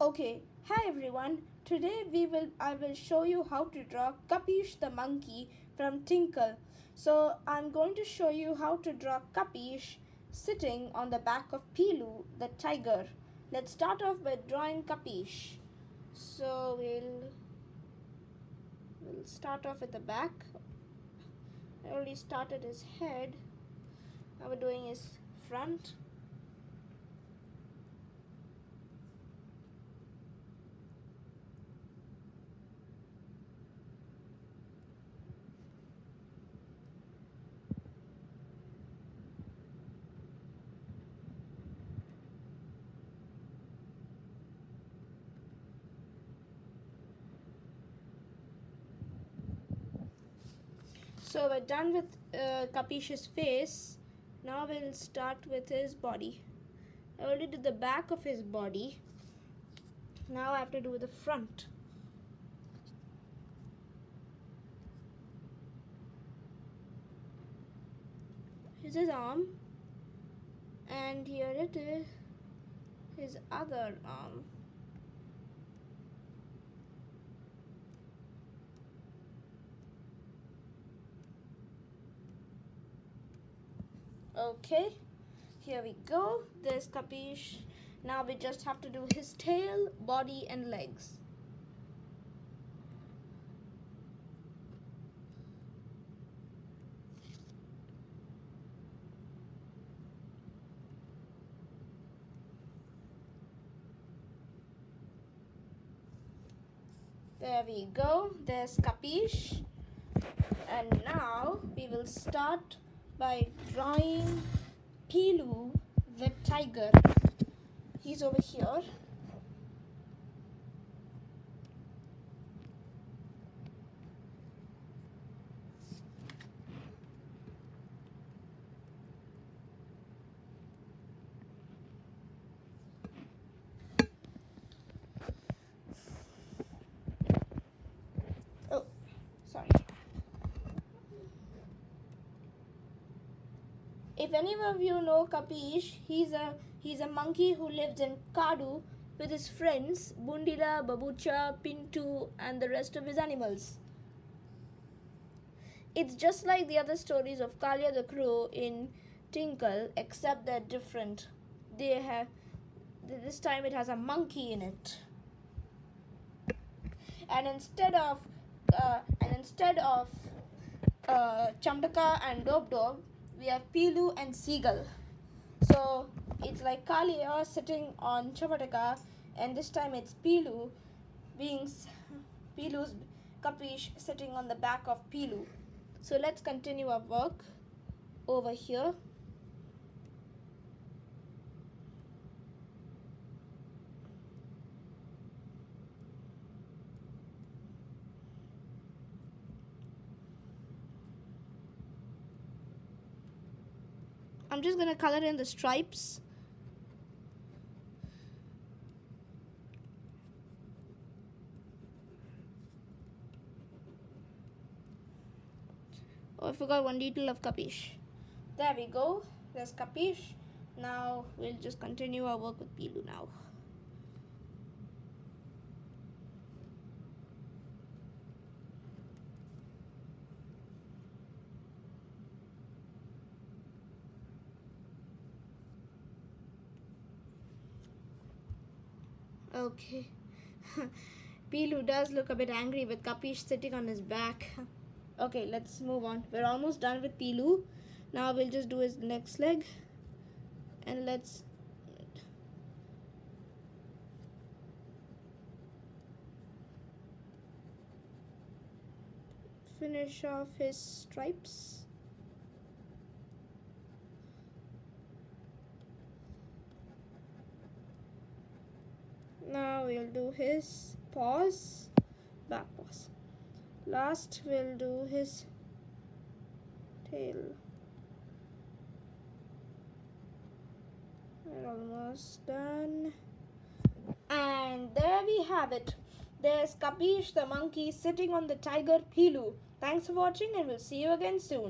Okay, hi everyone. Today I will show you how to draw Kapish the monkey from Tinkle. So I'm going to show you how to draw Kapish sitting on the back of Peelu the tiger. Let's start off by drawing Kapish. So we'll start off at the back. I already started his head. Now we're doing his front. So we're done with Kapish's face. Now we'll start with his body. I already did the back of his body. Now I have to do the front. Here's his arm. And here it is, his other arm. Okay, here we go. There's Kapish. Now we just have to do his tail, body and legs. There we go. There's Kapish. And now we will start by drawing Peelu the tiger. He's over here. Oh, sorry. If any of you know Kapish, he's a monkey who lives in Kadu with his friends Bundila, Babucha, Pintu and the rest of his animals. It's just like the other stories of Kalia the Crow in Tinkle, except they're different. This time it has a monkey in it. And instead of Chamdaka and Dob Dob, we have Peelu and Seagull. So it's like Kalia sitting on Chamataka, and this time it's Peelu's Kapish sitting on the back of Peelu. So let's continue our work over here. I'm just gonna color in the stripes. Oh, I forgot one detail of Kapish. There we go. There's Kapish. Now we'll just continue our work with Peelu now. Okay. Peelu does look a bit angry with Kapish sitting on his back. Okay, let's move on. We're almost done with Peelu. Now we'll just do his next leg. And let's finish off his stripes. Now we'll do his paws, back paws. Last we'll do his tail. We're almost done. And there we have it. There's Kapish the monkey sitting on the tiger Peelu. Thanks for watching and we'll see you again soon.